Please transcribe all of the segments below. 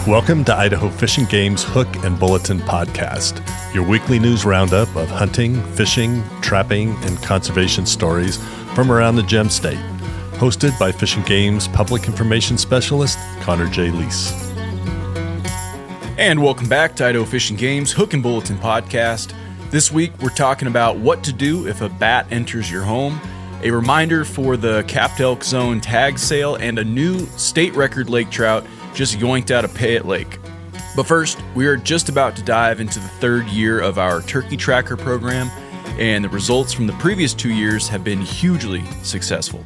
Welcome to Idaho Fish and Game's Hook and Bulletin podcast, your weekly news roundup of hunting, fishing, trapping, and conservation stories from around the Gem State. Hosted by Fish and Game's Public Information Specialist, Connor J. Lease. And welcome back to Idaho Fish and Game's Hook and Bulletin podcast. This week, we're talking about what to do if a bat enters your home, a reminder for the Capped Elk Zone tag sale, and a new state record lake trout just yoinked out of Payette Lake. But first, we are just about to dive into the third year of our turkey tracker program, and the results from the previous 2 years have been hugely successful.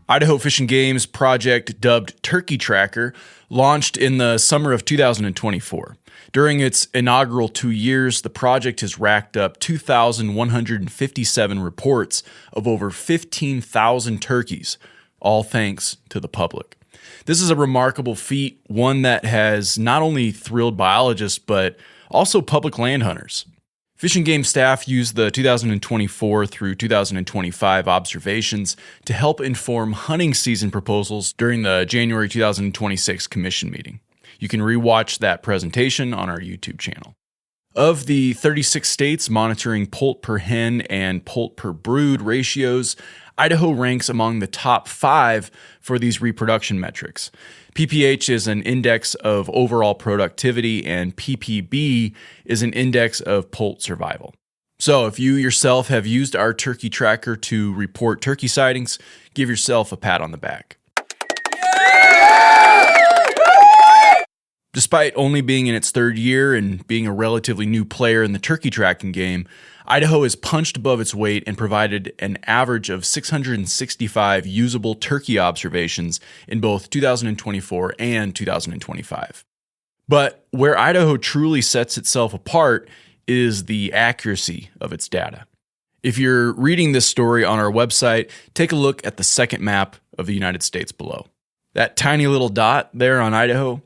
Idaho Fish and Game's project, dubbed Turkey Tracker, launched in the summer of 2024. During its inaugural 2 years, the project has racked up 2,157 reports of over 15,000 turkeys, all thanks to the public. This is a remarkable feat, one that has not only thrilled biologists, but also public land hunters. Fish and Game staff used the 2024 through 2025 observations to help inform hunting season proposals during the January 2026 commission meeting. You can rewatch that presentation on our YouTube channel. Of the 36 states monitoring poult per hen and poult per brood ratios, Idaho ranks among the top 5 for these reproduction metrics. PPH is an index of overall productivity, and PPB is an index of poult survival. So if you yourself have used our turkey tracker to report turkey sightings, give yourself a pat on the back. Despite only being in its third year and being a relatively new player in the turkey tracking game, Idaho has punched above its weight and provided an average of 665 usable turkey observations in both 2024 and 2025. But where Idaho truly sets itself apart is the accuracy of its data. If you're reading this story on our website, take a look at the second map of the United States below. That tiny little dot there on Idaho,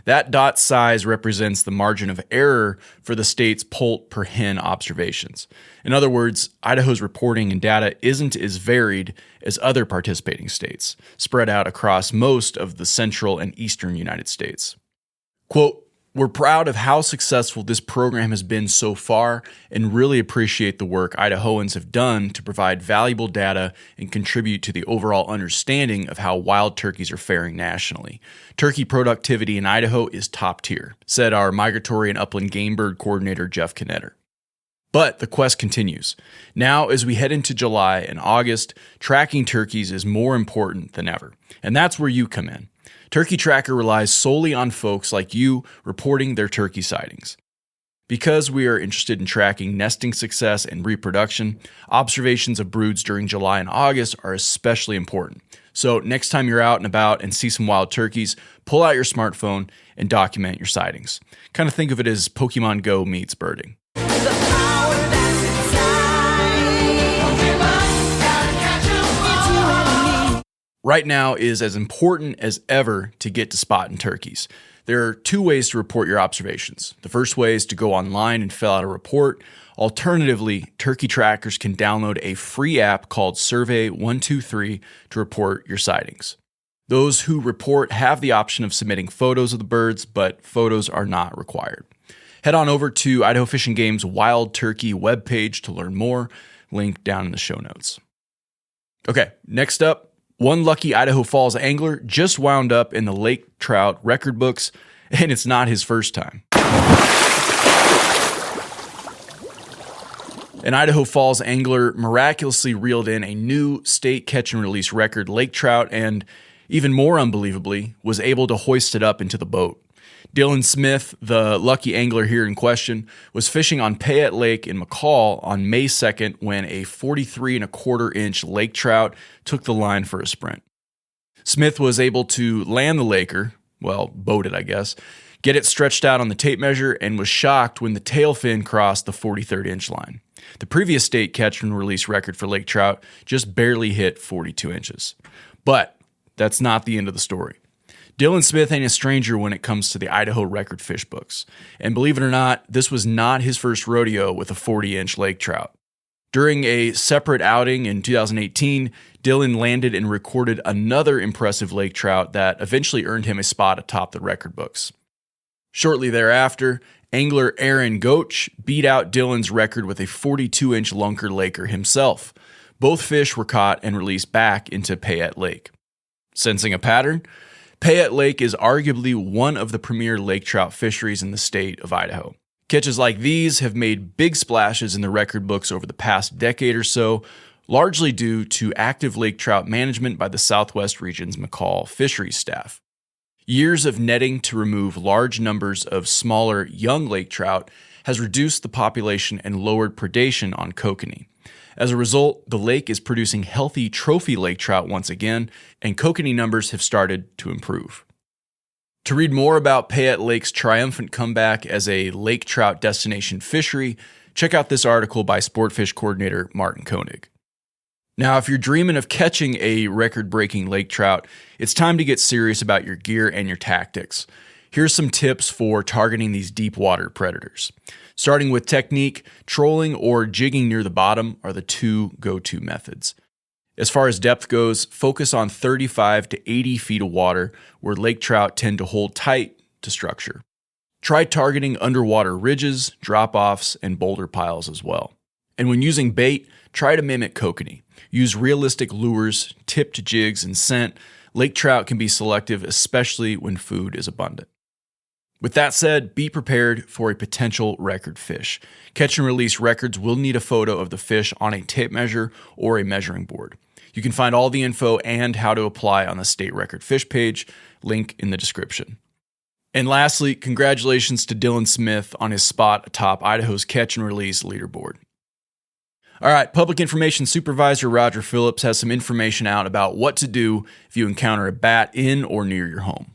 that dot size represents the margin of error for the state's poult per hen observations. In other words, Idaho's reporting and data isn't as varied as other participating states, spread out across most of the central and eastern United States. Quote, "We're proud of how successful this program has been so far and really appreciate the work Idahoans have done to provide valuable data and contribute to the overall understanding of how wild turkeys are faring nationally. Turkey productivity in Idaho is top tier," said our migratory and upland game bird coordinator, Jeff Knetter. But the quest continues. Now, as we head into July and August, tracking turkeys is more important than ever. And that's where you come in. Turkey Tracker relies solely on folks like you reporting their turkey sightings. Because we are interested in tracking nesting success and reproduction, observations of broods during July and August are especially important. So next time you're out and about and see some wild turkeys, pull out your smartphone and document your sightings. Kind of think of it as Pokemon Go meets birding. Right now is as important as ever to get to spotting turkeys. There are 2 ways to report your observations. The first way is to go online and fill out a report. Alternatively, turkey trackers can download a free app called Survey 123 to report your sightings. Those who report have the option of submitting photos of the birds, but photos are not required. Head on over to Idaho Fish and Game's Wild Turkey webpage to learn more, link down in the show notes. Okay, next up, one lucky Idaho Falls angler just wound up in the lake trout record books, and it's not his first time. An Idaho Falls angler miraculously reeled in a new state catch and release record lake trout and, even more unbelievably, was able to hoist it up into the boat. Dylan Smith, the lucky angler here in question, was fishing on Payette Lake in McCall on May 2nd when a 43.25-inch lake trout took the line for a sprint. Smith was able to land the laker, well, boat it I guess, get it stretched out on the tape measure, and was shocked when the tail fin crossed the 43rd-inch line. The previous state catch and release record for lake trout just barely hit 42 inches. But that's not the end of the story. Dylan Smith ain't a stranger when it comes to the Idaho record fish books. And believe it or not, this was not his first rodeo with a 40-inch lake trout. During a separate outing in 2018, Dylan landed and recorded another impressive lake trout that eventually earned him a spot atop the record books. Shortly thereafter, angler Aaron Goetsch beat out Dylan's record with a 42-inch lunker laker himself. Both fish were caught and released back into Payette Lake. Sensing a pattern? Payette Lake is arguably one of the premier lake trout fisheries in the state of Idaho. Catches like these have made big splashes in the record books over the past decade or so, largely due to active lake trout management by the Southwest Region's McCall fisheries staff. Years of netting to remove large numbers of smaller, young lake trout has reduced the population and lowered predation on kokanee. As a result, the lake is producing healthy trophy lake trout once again, and kokanee numbers have started to improve. To read more about Payette Lake's triumphant comeback as a lake trout destination fishery, check out this article by Sportfish coordinator Martin Koenig. Now, if you're dreaming of catching a record-breaking lake trout, it's time to get serious about your gear and your tactics. Here's some tips for targeting these deep water predators. Starting with technique, trolling or jigging near the bottom are the two go-to methods. As far as depth goes, focus on 35 to 80 feet of water where lake trout tend to hold tight to structure. Try targeting underwater ridges, drop-offs, and boulder piles as well. And when using bait, try to mimic kokanee. Use realistic lures, tipped jigs, and scent. Lake trout can be selective, especially when food is abundant. With that said, be prepared for a potential record fish. Catch and release records will need a photo of the fish on a tape measure or a measuring board. You can find all the info and how to apply on the State Record Fish page, link in the description. And lastly, congratulations to Dylan Smith on his spot atop Idaho's catch and release leaderboard. All right, Public Information Supervisor Roger Phillips has some information out about what to do if you encounter a bat in or near your home.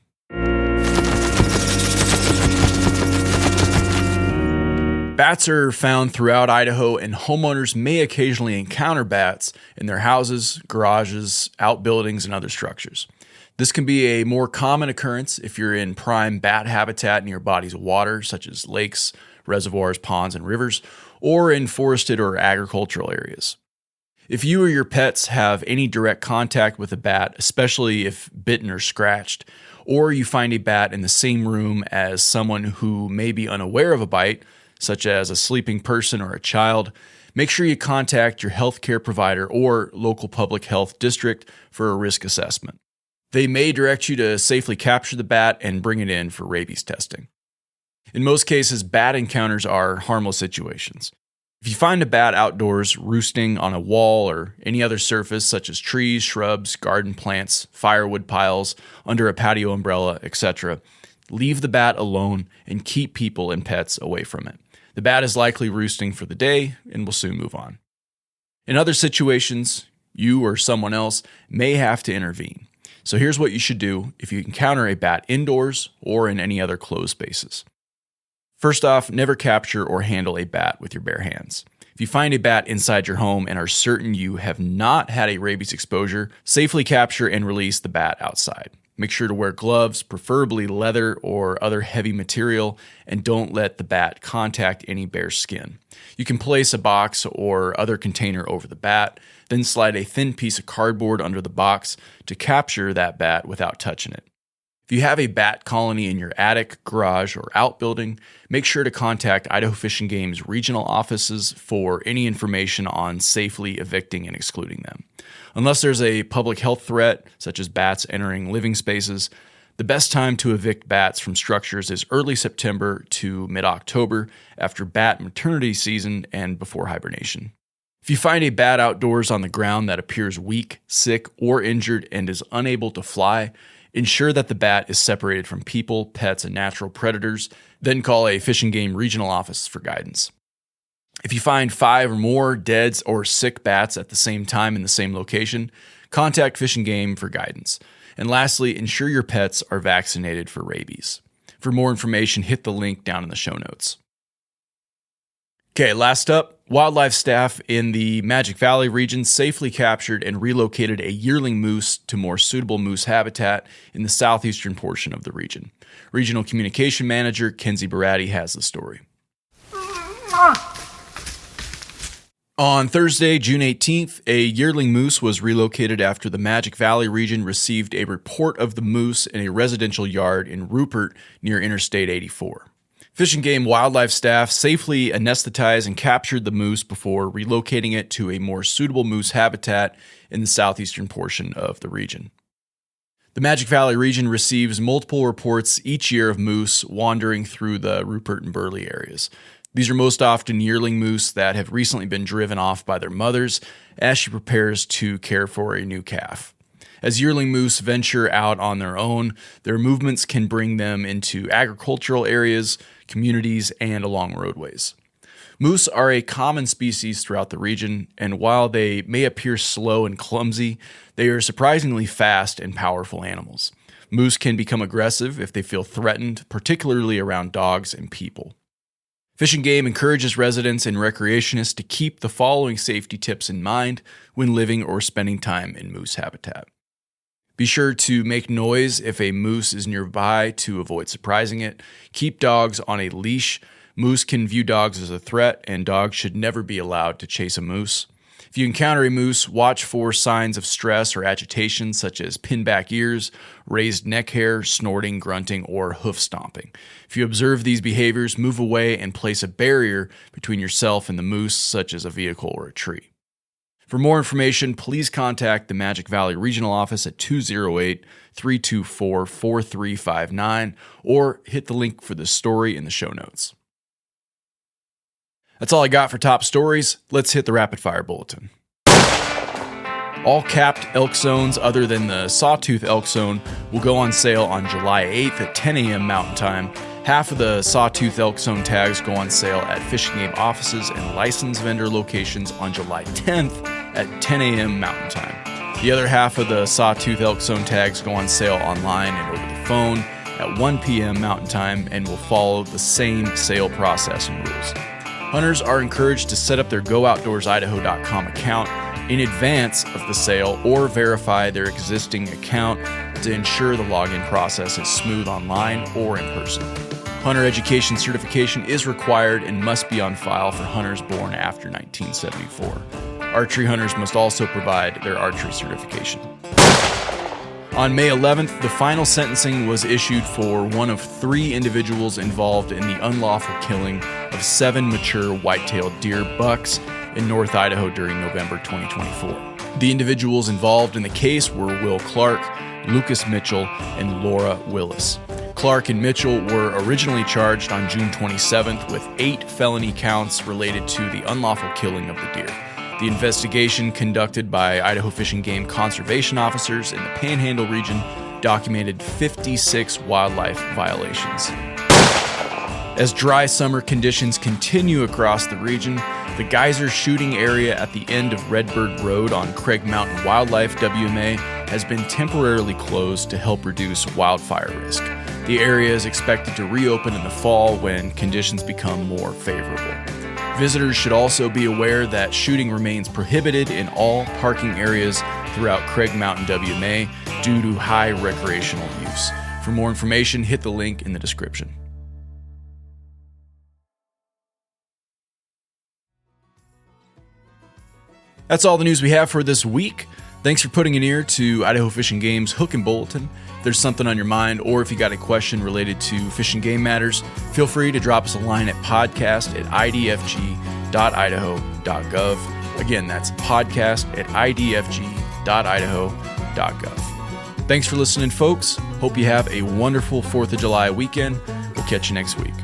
Bats are found throughout Idaho, and homeowners may occasionally encounter bats in their houses, garages, outbuildings, and other structures. This can be a more common occurrence if you're in prime bat habitat near bodies of water, such as lakes, reservoirs, ponds, and rivers, or in forested or agricultural areas. If you or your pets have any direct contact with a bat, especially if bitten or scratched, or you find a bat in the same room as someone who may be unaware of a bite, such as a sleeping person or a child, make sure you contact your healthcare provider or local public health district for a risk assessment. They may direct you to safely capture the bat and bring it in for rabies testing. In most cases, bat encounters are harmless situations. If you find a bat outdoors roosting on a wall or any other surface such as trees, shrubs, garden plants, firewood piles, under a patio umbrella, etc., leave the bat alone and keep people and pets away from it. The bat is likely roosting for the day and will soon move on. In other situations, you or someone else may have to intervene. So here's what you should do if you encounter a bat indoors or in any other closed spaces. First off, never capture or handle a bat with your bare hands. If you find a bat inside your home and are certain you have not had a rabies exposure, safely capture and release the bat outside. Make sure to wear gloves, preferably leather or other heavy material, and don't let the bat contact any bare skin. You can place a box or other container over the bat, then slide a thin piece of cardboard under the box to capture that bat without touching it. If you have a bat colony in your attic, garage, or outbuilding, make sure to contact Idaho Fish and Game's regional offices for any information on safely evicting and excluding them. Unless there's a public health threat, such as bats entering living spaces, the best time to evict bats from structures is early September to mid-October after bat maternity season and before hibernation. If you find a bat outdoors on the ground that appears weak, sick, or injured and is unable to fly, ensure that the bat is separated from people, pets, and natural predators, then call a Fish and Game regional office for guidance. If you find 5 or more dead or sick bats at the same time in the same location, contact Fish and Game for guidance. And lastly, ensure your pets are vaccinated for rabies. For more information, hit the link down in the show notes. Okay, last up, wildlife staff in the Magic Valley region safely captured and relocated a yearling moose to more suitable moose habitat in the southeastern portion of the region. Regional Communication Manager Kenzie Baratti has the story. On Thursday, June 18th, a yearling moose was relocated after the Magic Valley region received a report of the moose in a residential yard in Rupert near Interstate 84. Fish and Game wildlife staff safely anesthetized and captured the moose before relocating it to a more suitable moose habitat in the southeastern portion of the region. The Magic Valley region receives multiple reports each year of moose wandering through the Rupert and Burley areas. These are most often yearling moose that have recently been driven off by their mothers as she prepares to care for a new calf. As yearling moose venture out on their own, their movements can bring them into agricultural areas, communities, and along roadways. Moose are a common species throughout the region, and while they may appear slow and clumsy, they are surprisingly fast and powerful animals. Moose can become aggressive if they feel threatened, particularly around dogs and people. Fish and Game encourages residents and recreationists to keep the following safety tips in mind when living or spending time in moose habitat. Be sure to make noise if a moose is nearby to avoid surprising it. Keep dogs on a leash. Moose can view dogs as a threat, and dogs should never be allowed to chase a moose. If you encounter a moose, watch for signs of stress or agitation such as pinback ears, raised neck hair, snorting, grunting, or hoof stomping. If you observe these behaviors, move away and place a barrier between yourself and the moose, such as a vehicle or a tree. For more information, please contact the Magic Valley Regional Office at 208-324-4359 or hit the link for this story in the show notes. That's all I got for top stories. Let's hit the rapid fire bulletin. All capped elk zones other than the sawtooth elk zone will go on sale on July 8th at 10 a.m. Mountain Time. Half of the sawtooth elk zone tags go on sale at Fish and Game offices and licensed vendor locations on July 10th at 10 a.m. Mountain Time. The other half of the sawtooth elk zone tags go on sale online and over the phone at 1 p.m. Mountain Time and will follow the same sale process and rules. Hunters are encouraged to set up their GoOutdoorsIdaho.com account in advance of the sale or verify their existing account to ensure the login process is smooth online or in person. Hunter education certification is required and must be on file for hunters born after 1974. Archery hunters must also provide their archery certification. On May 11th, the final sentencing was issued for one of 3 individuals involved in the unlawful killing of 7 mature white-tailed deer bucks in North Idaho during November 2024. The individuals involved in the case were Will Clark, Lucas Mitchell, and Laura Willis. Clark and Mitchell were originally charged on June 27th with 8 felony counts related to the unlawful killing of the deer. The investigation conducted by Idaho Fish and Game conservation officers in the Panhandle region documented 56 wildlife violations. As dry summer conditions continue across the region, the geyser shooting area at the end of Redbird Road on Craig Mountain Wildlife WMA has been temporarily closed to help reduce wildfire risk. The area is expected to reopen in the fall when conditions become more favorable. Visitors should also be aware that shooting remains prohibited in all parking areas throughout Craig Mountain WMA due to high recreational use. For more information, hit the link in the description. That's all the news we have for this week. Thanks for putting an ear to Idaho Fish and Game's Hook and Bulletin. If there's something on your mind or if you got a question related to fish and game matters, feel free to drop us a line at podcast@idfg.idaho.gov. Again, that's podcast@idfg.idaho.gov. Thanks for listening, folks. Hope you have a wonderful 4th of July weekend. We'll catch you next week.